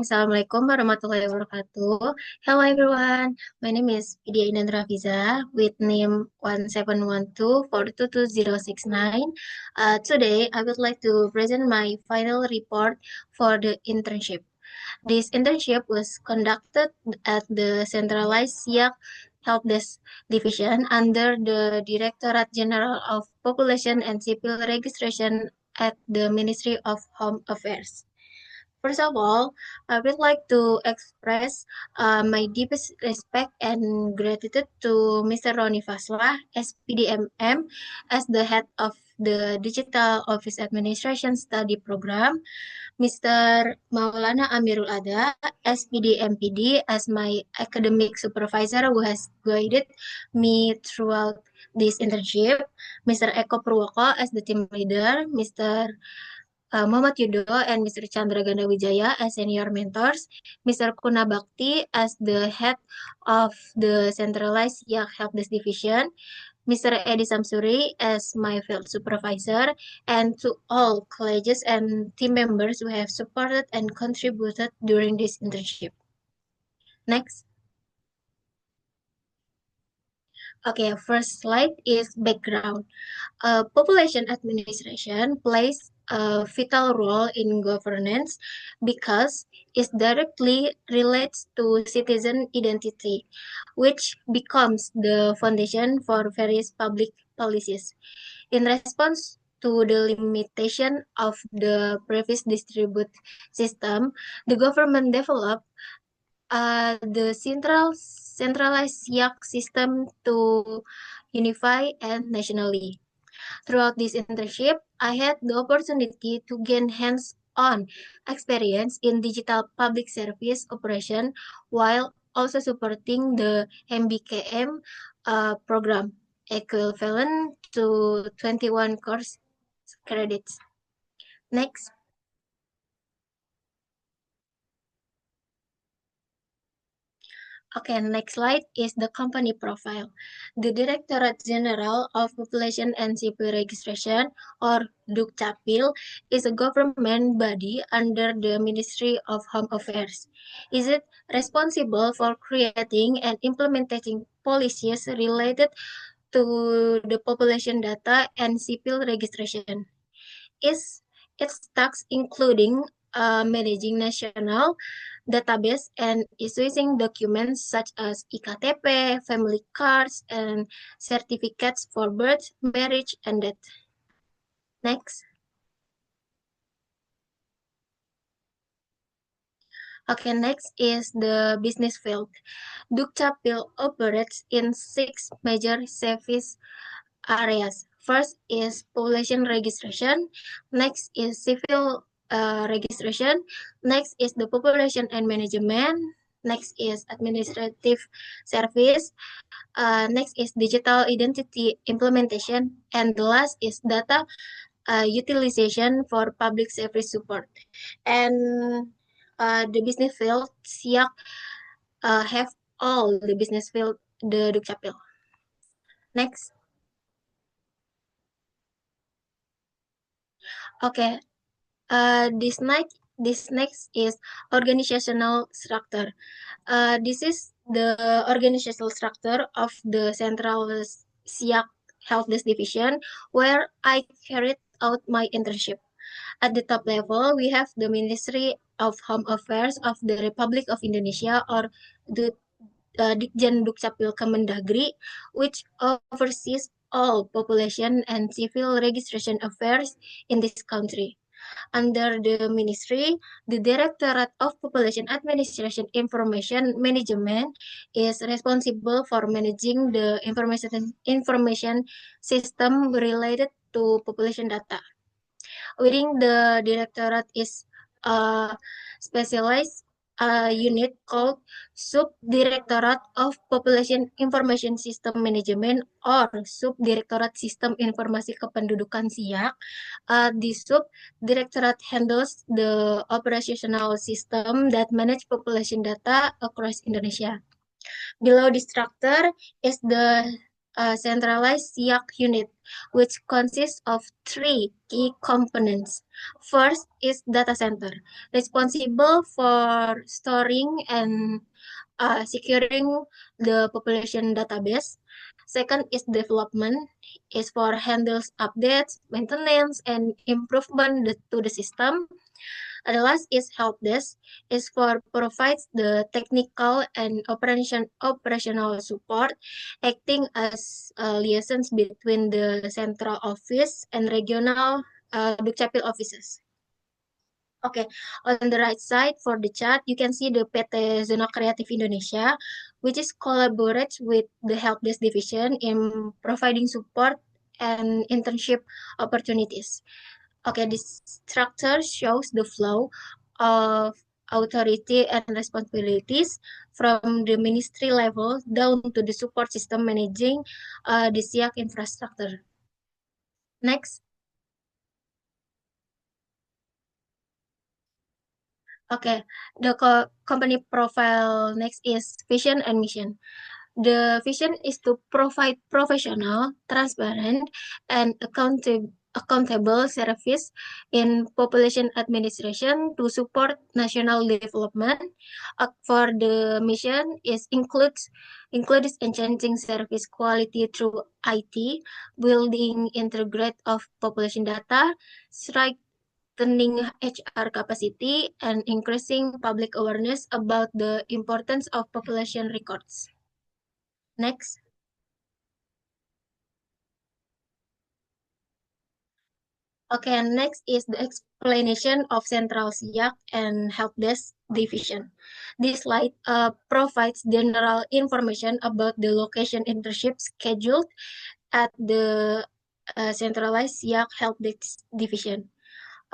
Assalamualaikum warahmatullahi wabarakatuh. Hello everyone, my name is Vidya Inandra Fiza with name 1712422069. Today, I would like to present my final report for the internship. This internship was conducted at the centralized SIAC Help Desk Division under the Directorate General of Population and Civil Registration at the Ministry of Home Affairs. First of all, I would like to express my deepest respect and gratitude to Mr. Roni Faslah, SPDMM, as the head of the Digital Office Administration Study Program, Mr. Maulana Amirul Ada, SPDMPD, as my academic supervisor who has guided me throughout this internship, Mr. Eko Purwoko as the team leader, Mr. Muhammad Yudo and Mr. Chandra Ganda Wijaya as senior mentors, Mr. Kuna Bakti as the head of the centralized Yak Help Desk Division, Mr. Edi Samsuri as my field supervisor, and to all colleges and team members who have supported and contributed during this internship. Next. Okay, first slide is background. Population administration plays a vital role in governance because it directly relates to citizen identity, which becomes the foundation for various public policies. In response to the limitation of the previous distribute system, the government developed the centralized YAC system to unify and nationally. Throughout this internship, I had the opportunity to gain hands-on experience in digital public service operation while also supporting the MBKM program, equivalent to 21 course credits. Next. Okay, next slide is the company profile. The Directorate General of Population and Civil Registration, or Dukcapil, is a government body under the Ministry of Home Affairs. Is it responsible for creating and implementing policies related to the population data and civil registration? Is its tasks including managing national database and issuing documents such as IKTP, family cards, and certificates for birth, marriage, and death. Next. Okay, next is the business field. Dukcapil operates in 6 major service areas. First is population registration. Next is civil registration. Next is the population and management. Next is administrative service. Next is digital identity implementation. And the last is data utilization for public service support. And the business field, SIAC, have all the business field, the Dukcapil. Next. Okay, this next is organizational structure. This is the organizational structure of the Central SIAC Health Desk Division, where I carried out my internship. At the top level, we have the Ministry of Home Affairs of the Republic of Indonesia, or the Ditjen Dukcapil Kemendagri, which oversees all population and civil registration affairs in this country. Under the ministry, the Directorate of Population Administration Information Management is responsible for managing the information system related to population data. Within the directorate is a specialized unit called Subdirectorate of Population Information System Management or Subdirektorat Sistem Informasi Kependudukan SIAK. The Subdirectorate handles the operational system that manage population data across Indonesia. Below the structure is the a centralized SIAC unit, which consists of three key components. First is data center, responsible for storing and securing the population database. Second is development, is for handles updates, maintenance, and improvement to the system. And the last is help desk, is for provides the technical and operational support, acting as liaisons between the central office and regional Dukcapil offices. Okay, on the right side for the chart, you can see the PT Zona Kreatif Indonesia, which is collaborates with the Help Desk division in providing support and internship opportunities. Okay, this structure shows the flow of authority and responsibilities from the ministry level down to the support system managing the SIAC infrastructure. Next. Okay, the company profile next is vision and mission. The vision is to provide professional, transparent, and accountable service in population administration to support national development. For the mission is includes enhancing service quality through IT, building integrate of population data, strengthening HR capacity, and increasing public awareness about the importance of population records. Next. Okay, and next is the explanation of Central SIAC and Help Desk Division. This slide provides general information about the location internship scheduled at the centralized SIAC Help Desk Division.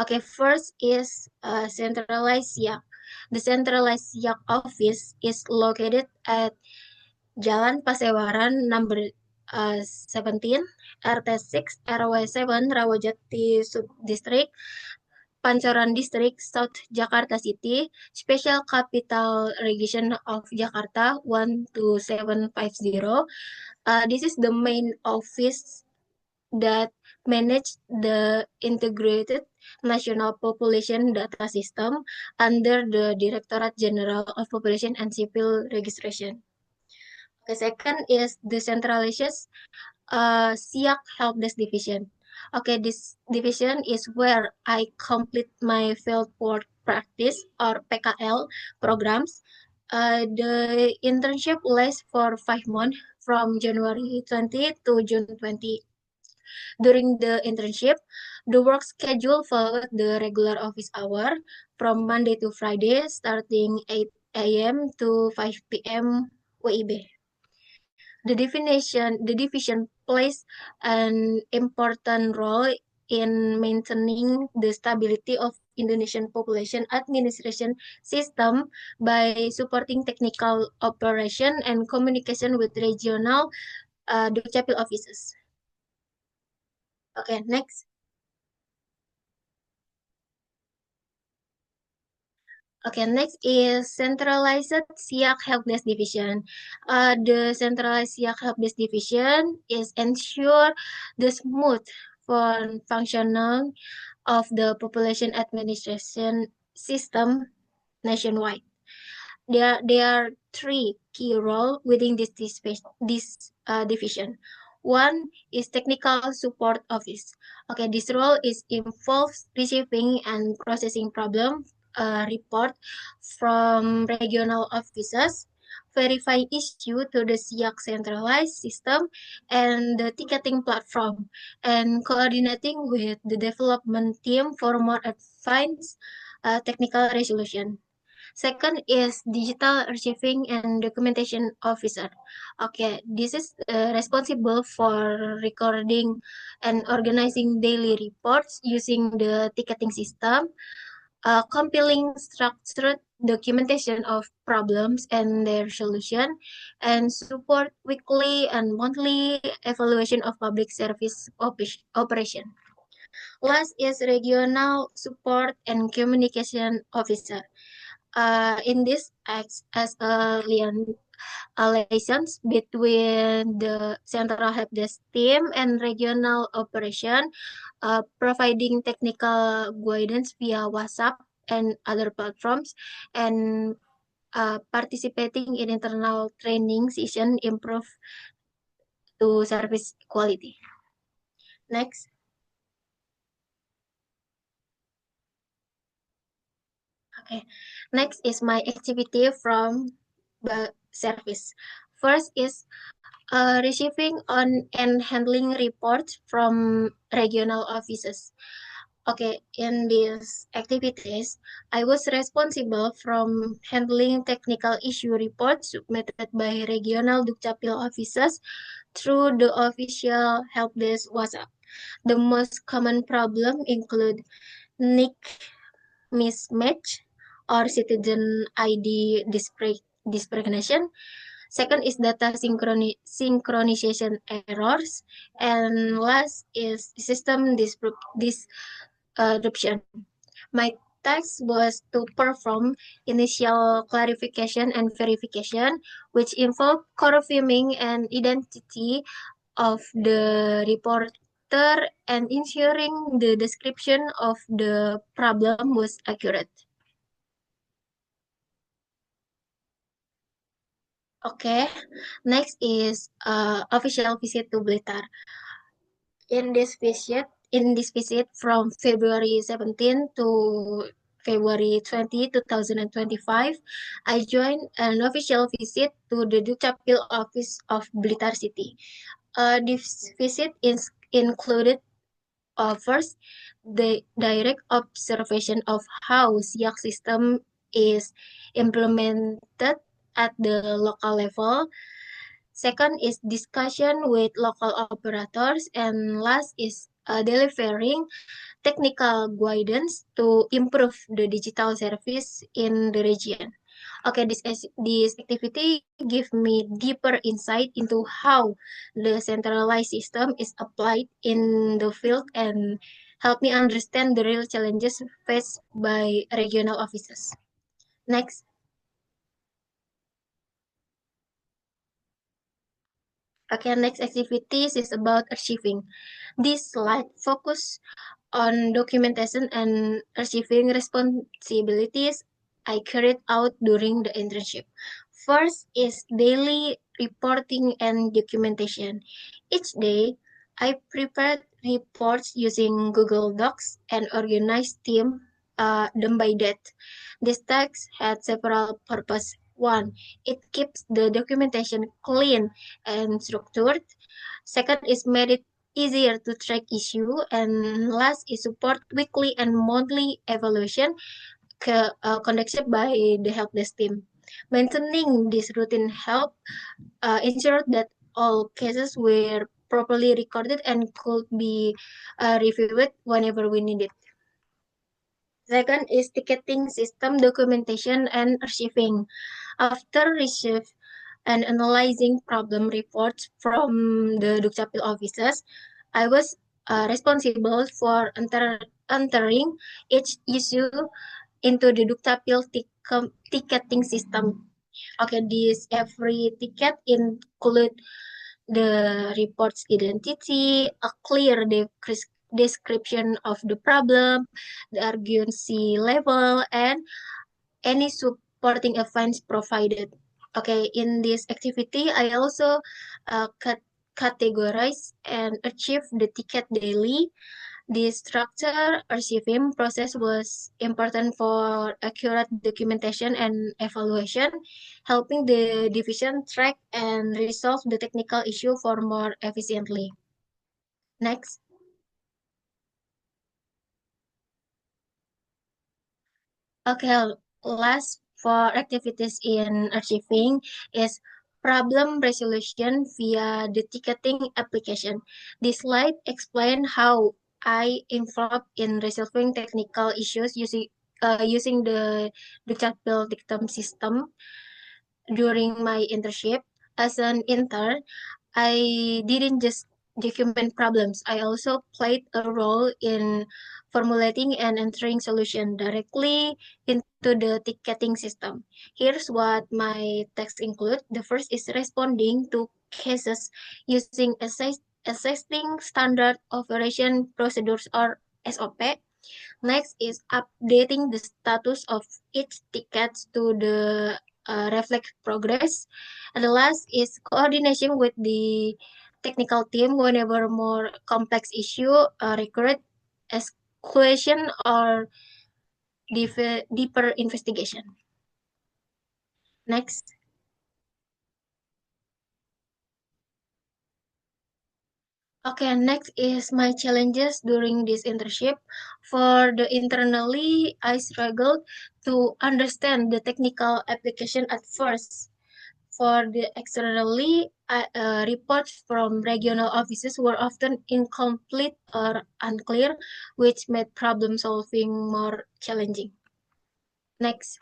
Okay, first is centralized SIAC. The centralized SIAC office is located at Jalan Pasewaran number 17, RT 6, RW 7, Rawajati Subdistrict, Pancoran District, South Jakarta City, Special Capital Region of Jakarta 12750. This is the main office that manage the integrated national population data system under the Directorate General of Population and Civil Registration. The second is decentralized SIAC Help Desk Division. Okay, this division is where I complete my field work practice or PKL programs. The internship lasts for 5 months from January 20 to June 20. During the internship, the work schedule followed the regular office hour from Monday to Friday, starting 8 a.m. to 5 p.m. WIB. The division plays an important role in maintaining the stability of Indonesian population administration system by supporting technical operation and communication with regional Dukcapil offices. Okay, next. Okay, next is centralized SIAC Help Desk Division. The centralized SIAC Help Desk Division is ensure the smooth functioning of the population administration system nationwide. There are three key roles within this division. One is technical support office. Okay, this role is involves receiving and processing problem report from regional offices, verify issue to the SIAC centralized system and the ticketing platform, and coordinating with the development team for more advanced technical resolution. Second is digital archiving and documentation officer. Okay, this is responsible for recording and organizing daily reports using the ticketing system, compiling structured documentation of problems and their solution, and support weekly and monthly evaluation of public service operation. Last is regional support and communication officer. In this acts as a liaisons between the central help desk team and regional operation, providing technical guidance via WhatsApp and other platforms, and participating in internal training session improve to service quality. Next. Okay. Next is my activity from the service. First is receiving on and handling reports from regional offices. Okay, in these activities, I was responsible from handling technical issue reports submitted by regional Dukcapil offices through the official help desk WhatsApp. The most common problem include NIC mismatch or citizen ID discrimination. Second is data synchronization errors. And last is system disruption. My task was to perform initial clarification and verification, which involved confirming an identity of the reporter and ensuring the description of the problem was accurate. Okay, next is official visit to Blitar. In this visit from February 17 to February 20, 2025, I joined an official visit to the Dukcapil office of Blitar City. This visit included first the direct observation of how SIAC system is implemented at the local level. Second is discussion with local operators, and last is delivering technical guidance to improve the digital service in the region. Okay, this activity give me deeper insight into how the centralized system is applied in the field and help me understand the real challenges faced by regional offices. Next. Okay, next activities is about archiving. This slide focus on documentation and archiving responsibilities I carried out during the internship. First is daily reporting and documentation. Each day, I prepared reports using Google Docs and organized them by date. This task had several purposes. One, it keeps the documentation clean and structured. Second is made it easier to track issue, and last is support weekly and monthly evaluation conducted by the help desk team. Maintaining this routine help ensure that all cases were properly recorded and could be reviewed whenever we need it. Second is ticketing system documentation and archiving. After receive and analyzing problem reports from the Dukcapil offices, I was responsible for entering each issue into the Dukcapil ticketing system. Okay, this every ticket include the report's identity, a clear description of the problem, the urgency level, and any supporting events provided. Okay, in this activity, I also categorize and achieve the ticket daily. The structure archiving process was important for accurate documentation and evaluation, helping the division track and resolve the technical issue for more efficiently. Next. Okay, last for activities in archiving is problem resolution via the ticketing application. This slide explains how I involved in resolving technical issues using the chatbot dictum system during my internship. As an intern, I didn't just document problems. I also played a role in formulating and entering solution directly into the ticketing system. Here's what my text include. The first is responding to cases using existing standard operation procedures or SOP. Next is updating the status of each ticket to the reflect progress. And the last is coordination with the technical team whenever more complex issue required escalation or deeper investigation. Next. Okay, next is my challenges during this internship. For the internally, I struggled to understand the technical application at first. For the externally, reports from regional offices were often incomplete or unclear, which made problem solving more challenging. Next.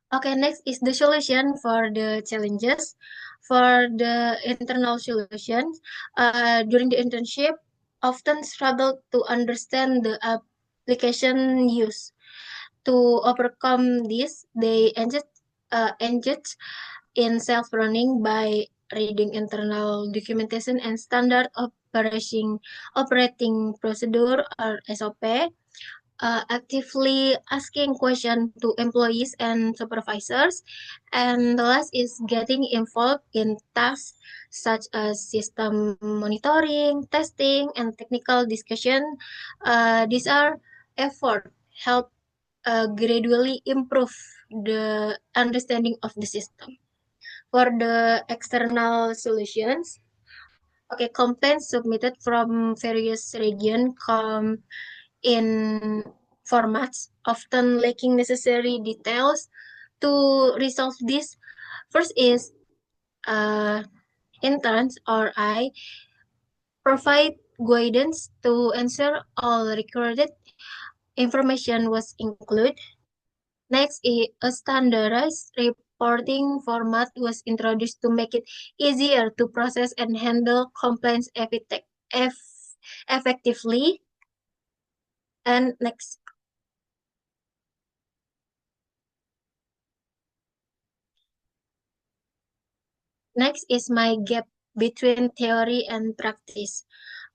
Okay, next is the solution for the challenges. For the internal solutions, during the internship, often struggled to understand the application use. To overcome this, they engaged in self-learning by reading internal documentation and standard operating procedure or SOP, actively asking questions to employees and supervisors. And the last is getting involved in tasks such as system monitoring, testing, and technical discussion. These are effort help gradually improve the understanding of the system. For the external solutions, okay, complaints submitted from various regions come in formats often lacking necessary details. To resolve this, first is uh, interns or I provide guidance to ensure all recorded information was included. Next, a standardized reporting format was introduced to make it easier to process and handle complaints effectively. And next is my gap between theory and practice.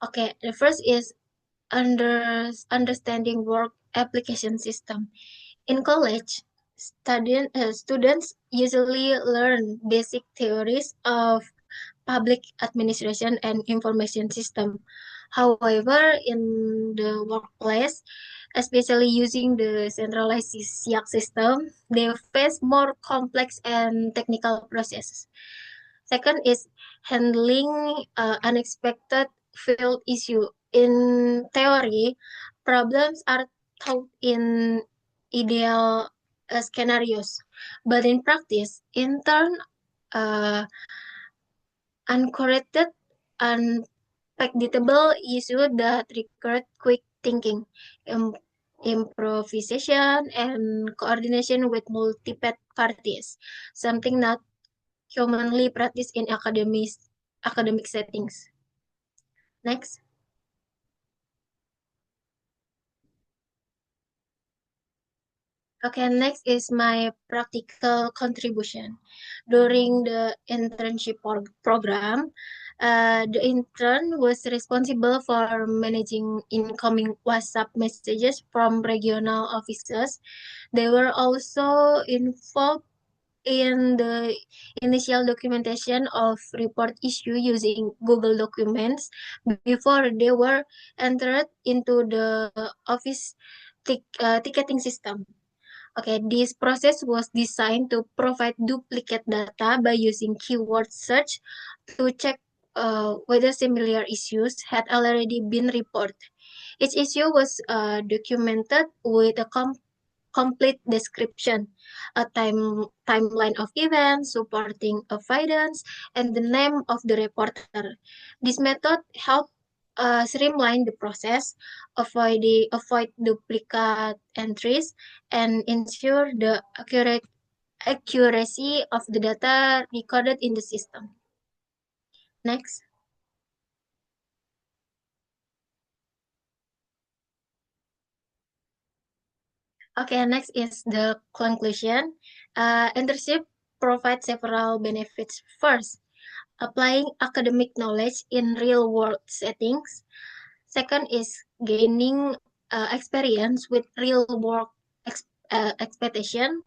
Okay, the first is understanding work application system. In college, students usually learn basic theories of public administration and information system. However, in the workplace, especially using the centralized SIAC system, they face more complex and technical processes. Second is handling unexpected field issue. In theory, problems are taught in ideal scenarios, but in practice, intern uh, uncorrected, unpredictable issue that require quick thinking, im- improvisation, and coordination with multiple parties, something not commonly practiced in academic settings. Next. Okay, next is my practical contribution. During the internship program, the intern was responsible for managing incoming WhatsApp messages from regional offices. They were also involved in the initial documentation of report issue using Google Documents before they were entered into the office ticketing system. Okay, this process was designed to provide duplicate data by using keyword search to check whether similar issues had already been reported. Each issue was documented with a complete description, a timeline of events, supporting evidence, and the name of the reporter. This method helped streamline the process, avoid duplicate entries, and ensure the accuracy of the data recorded in the system. Next. Okay, next is the conclusion. Internship provides several benefits. First, applying academic knowledge in real-world settings. Second is gaining experience with real-world expectation.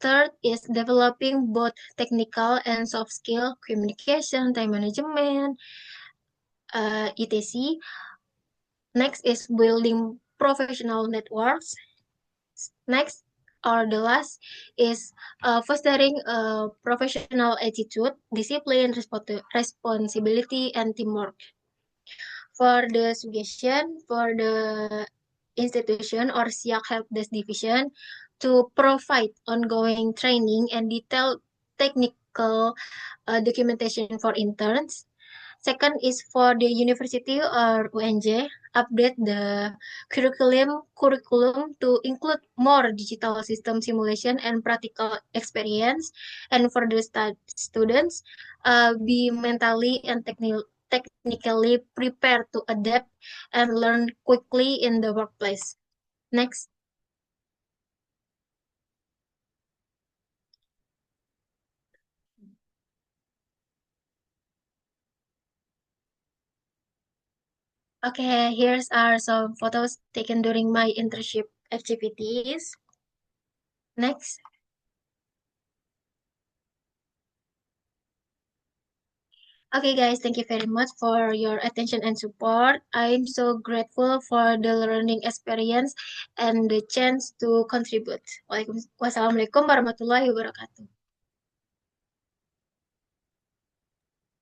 Third is developing both technical and soft skill, communication, time management, etc. Next is building professional networks. Next, or the last, is fostering a professional attitude, discipline, responsibility, and teamwork. For the suggestion for the institution or SIAK Help Desk Division to provide ongoing training and detailed technical documentation for interns. Second is for the university or UNJ, update the curriculum to include more digital system simulation and practical experience. And for the students, be mentally and technically prepared to adapt and learn quickly in the workplace. Next. Okay, here's are some photos taken during my internship activities. Next. Okay, guys, thank you very much for your attention and support. I'm so grateful for the learning experience and the chance to contribute. Wassalamualaikum warahmatullahi wabarakatuh.